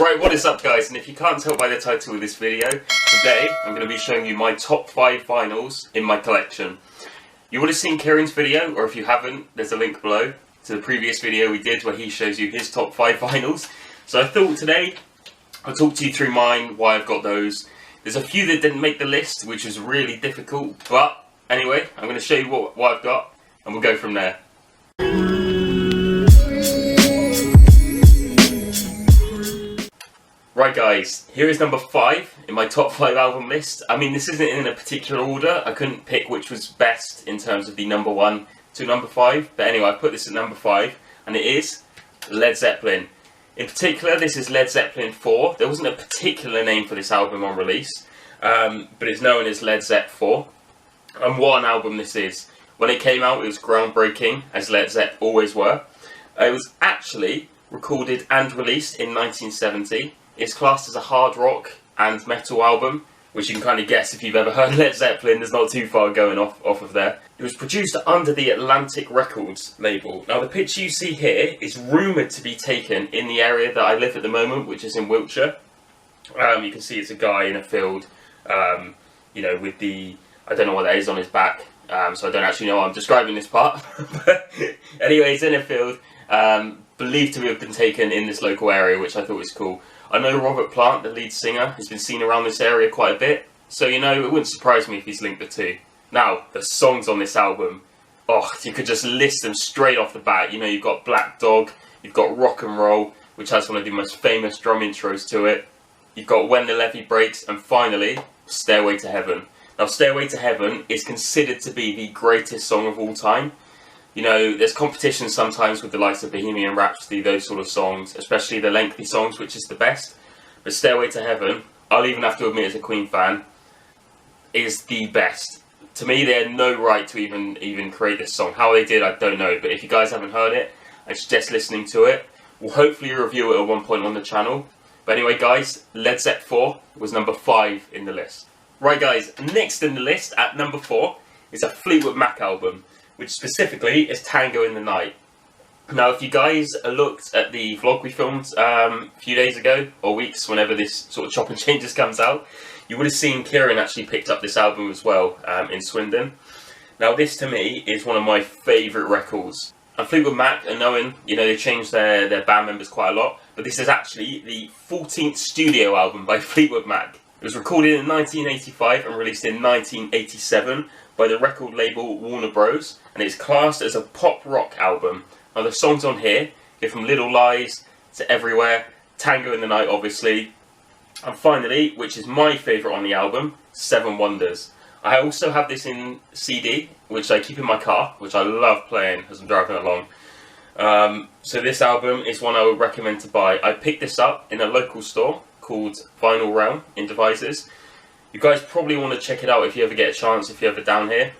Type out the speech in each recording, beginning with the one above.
Right, what is up guys, and if you can't tell by the title of this video, today I'm going to be showing you my top 5 vinyls in my collection. You would have seen Kieran's video, or if you haven't, there's a link below to the previous video we did where he shows you his top 5 vinyls. So I thought today I'll talk to you through mine, why I've got those. There's a few that didn't make the list, which was really difficult, but anyway, I'm going to show you what I've got, and we'll go from there. Right guys, here is number 5 in my top 5 album list. I mean, this isn't in a particular order. I couldn't pick which was best in terms of the number 1 to number 5. But anyway, I put this at number 5, and it is Led Zeppelin. In particular, this is Led Zeppelin 4. There wasn't a particular name for this album on release, but it's known as Led Zepp 4. And what an album this is. When it came out, it was groundbreaking, as Led Zepp always were. It was actually recorded and released in 1970. It's classed as a hard rock and metal album, which you can kind of guess if you've ever heard Led Zeppelin. There's not too far going off of there. It was produced under the Atlantic Records label. Now the picture you see here is rumoured to be taken in the area that I live at the moment, which is in Wiltshire. You can see it's a guy in a field, you know, with the, I don't know what that is on his back, so I don't actually know why I'm describing this part. But anyway, it's in a field, believed to have been taken in this local area, which I thought was cool. I know Robert Plant, the lead singer, has been seen around this area quite a bit, so you know, it wouldn't surprise me if he's linked the two. Now, the songs on this album, oh, you could just list them straight off the bat. You know, you've got Black Dog, you've got Rock and Roll, which has one of the most famous drum intros to it. You've got When the Levee Breaks, and finally, Stairway to Heaven. Now, Stairway to Heaven is considered to be the greatest song of all time. You know, there's competition sometimes with the likes of Bohemian Rhapsody, those sort of songs, especially the lengthy songs, which is the best. But Stairway to Heaven, I'll even have to admit as a Queen fan, is the best. To me, they had no right to even create this song. How they did, I don't know. But if you guys haven't heard it, I suggest listening to it. We'll hopefully review it at one point on the channel. But anyway, guys, Led Zepp 4 was number 5 in the list. Right, guys, next in the list at number 4 is a Fleetwood Mac album, which specifically is Tango in the Night. Now, if you guys looked at the vlog we filmed a few days ago, or weeks, whenever this sort of Chop and Changes comes out, you would have seen Kieran actually picked up this album as well in Swindon. Now, this to me is one of my favourite records. And Fleetwood Mac are known, you know, they changed their band members quite a lot, but this is actually the 14th studio album by Fleetwood Mac. It was recorded in 1985 and released in 1987 by the record label Warner Bros. And it's classed as a pop rock album. Now the songs on here go from Little Lies to Everywhere, Tango in the Night obviously, and finally, which is my favourite on the album, Seven Wonders. I also have this in CD, which I keep in my car, which I love playing as I'm driving along. So this album is one I would recommend to buy. I picked this up in a local store called Vinyl Realm in Devizes. You guys probably want to check it out if you ever get a chance, if you're ever down here.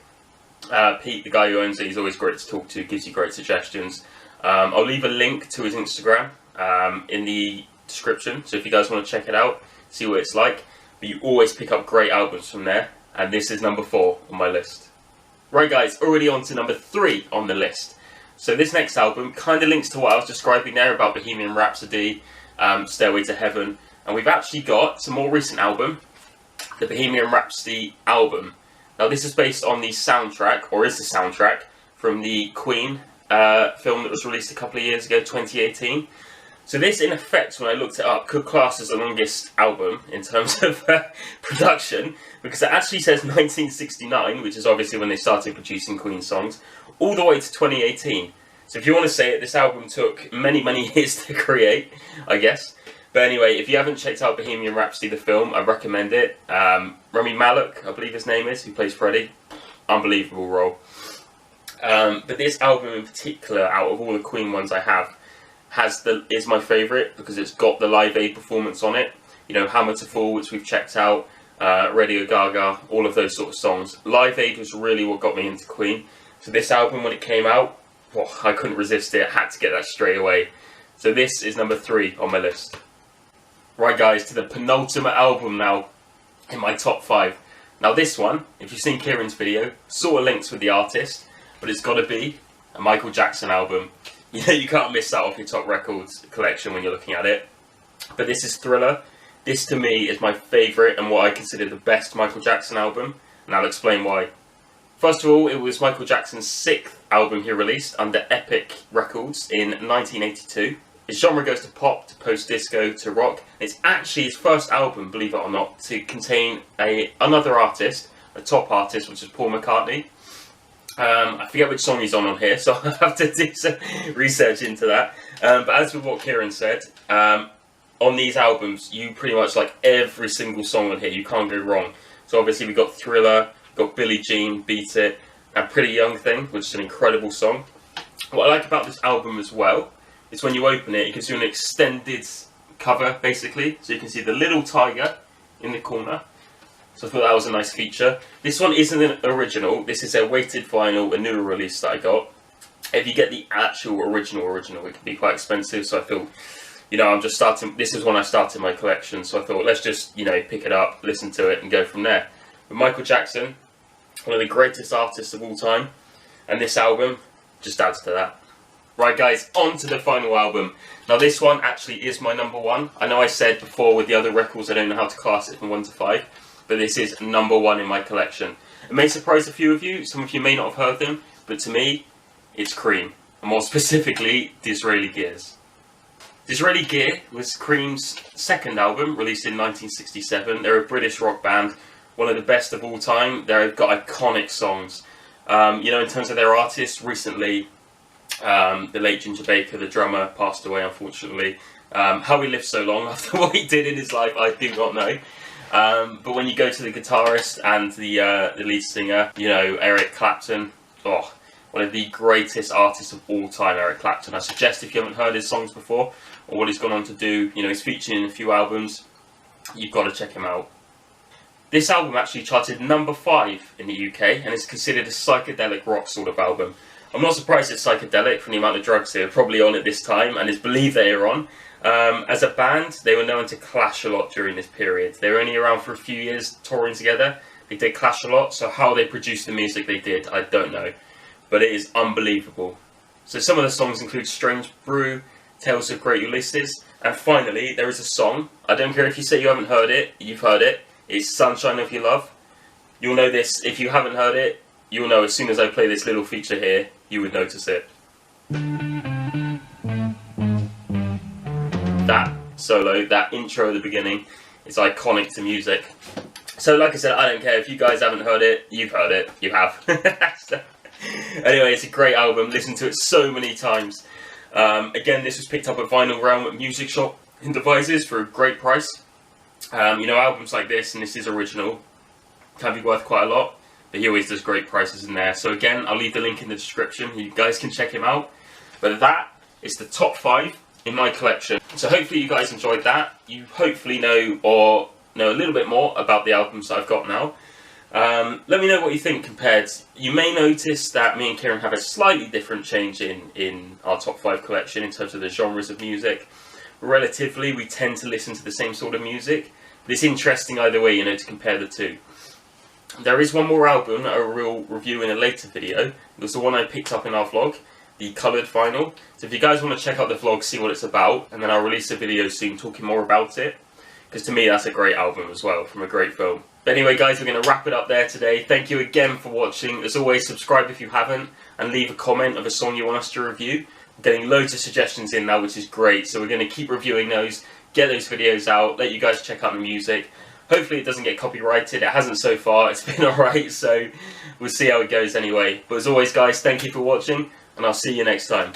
Pete, the guy who owns it, he's always great to talk to, gives you great suggestions. I'll leave a link to his Instagram in the description, so if you guys want to check it out, see what it's like. But you always pick up great albums from there, and this is number 4 on my list. Right guys, already on to number 3 on the list. So this next album kind of links to what I was describing there about Bohemian Rhapsody, Stairway to Heaven, and we've actually got some more recent album, the Bohemian Rhapsody album. Now this is based on the soundtrack, or is the soundtrack, from the Queen film that was released a couple of years ago, 2018. So this, in effect, when I looked it up, could class as the longest album in terms of production, because it actually says 1969, which is obviously when they started producing Queen songs, all the way to 2018. So if you want to say it, this album took many, many years to create, I guess. But anyway, if you haven't checked out Bohemian Rhapsody, the film, I recommend it. Rami Malek, I believe his name is, who plays Freddie. Unbelievable role. But this album in particular, out of all the Queen ones I have, is my favourite because it's got the Live Aid performance on it. You know, Hammer to Fall, which we've checked out, Radio Gaga, all of those sort of songs. Live Aid was really what got me into Queen. So this album, when it came out, oh, I couldn't resist it. I had to get that straight away. So this is number 3 on my list. Right guys, to the penultimate album now in my top 5. Now this one, if you've seen Kieran's video, sort of links with the artist, but it's got to be a Michael Jackson album. You know, you can't miss that off your top records collection when you're looking at it. but this is Thriller. This to me is my favourite and what I consider the best Michael Jackson album, and I'll explain why. First of all, it was Michael Jackson's 6th album he released under Epic Records in 1982. His genre goes to pop, to post-disco, to rock. It's actually his first album, believe it or not, to contain another artist, a top artist, which is Paul McCartney. I forget which song he's on here, so I'll have to do some research into that. But as with what Kieran said, on these albums, you pretty much like every single song on here. You can't go wrong. So obviously we got Thriller, got Billie Jean, Beat It, and Pretty Young Thing, which is an incredible song. What I like about this album as well is when you open it, it gives you an extended cover, basically. So you can see the little tiger in the corner. So I thought that was a nice feature. This one isn't an original. This is a weighted vinyl, a newer release that I got. If you get the actual original, it can be quite expensive. So I thought, you know, I'm just starting. This is when I started my collection. So I thought, let's just, you know, pick it up, listen to it, and go from there. But Michael Jackson, one of the greatest artists of all time, and this album just adds to that. Right guys, on to the final album. Now this one actually is my number one. I know I said before with the other records I don't know how to class it from 1 to 5, but this is number one in my collection. It may surprise a few of you, some of you may not have heard them, but to me, it's Cream, and more specifically, Disraeli Gears. Disraeli Gear was Cream's 2nd album, released in 1967. They're a British rock band, one of the best of all time. They've got iconic songs. You know, in terms of their artists, recently, the late Ginger Baker, the drummer, passed away unfortunately. How he lived so long after what he did in his life, I do not know. But when you go to the guitarist and the lead singer, you know, Eric Clapton, oh, one of the greatest artists of all time, Eric Clapton. I suggest if you haven't heard his songs before, or what he's gone on to do, you know, he's featured in a few albums, you've got to check him out. This album actually charted number 5 in the UK, and is considered a psychedelic rock sort of album. I'm not surprised it's psychedelic from the amount of drugs they were probably on at this time, and it's believed they are on. As a band, they were known to clash a lot during this period. They were only around for a few years touring together. They did clash a lot, so how they produced the music they did, I don't know. But it is unbelievable. So some of the songs include Strange Brew, Tales of Great Ulysses, and finally, there is a song. I don't care if you say you haven't heard it, you've heard it. It's Sunshine of Your Love. You'll know this, if you haven't heard it, you'll know as soon as I play this little feature here, you would notice it. That solo, that intro at the beginning, is iconic to music. So like I said, I don't care if you guys haven't heard it, you've heard it, you have. So, anyway, it's a great album, listened to it so many times. Again, this was picked up at Vinyl Realm at Music Shop in Devizes for a great price. You know, albums like this, and this is original, can be worth quite a lot, but he always does great prices in there. So again, I'll leave the link in the description, you guys can check him out. But that is the top 5 in my collection. So hopefully you guys enjoyed that. You hopefully know a little bit more about the albums that I've got now. Let me know what you think compared. You may notice that me and Kieran have a slightly different change in our top 5 collection in terms of the genres of music. Relatively, we tend to listen to the same sort of music, but it's interesting either way, you know, to compare the two. There is one more album that I will review in a later video. It was the one I picked up in our vlog, the coloured vinyl. So if you guys want to check out the vlog, see what it's about, and then I'll release a video soon talking more about it, because to me that's a great album as well, from a great film. But anyway guys, we're going to wrap it up there today. Thank you again for watching. As always, subscribe if you haven't, and leave a comment of a song you want us to review. I'm getting loads of suggestions in now, which is great, so we're going to keep reviewing those, get those videos out, let you guys check out the music. Hopefully it doesn't get copyrighted. It hasn't so far, it's been alright, so we'll see how it goes anyway. But as always guys, thank you for watching, and I'll see you next time.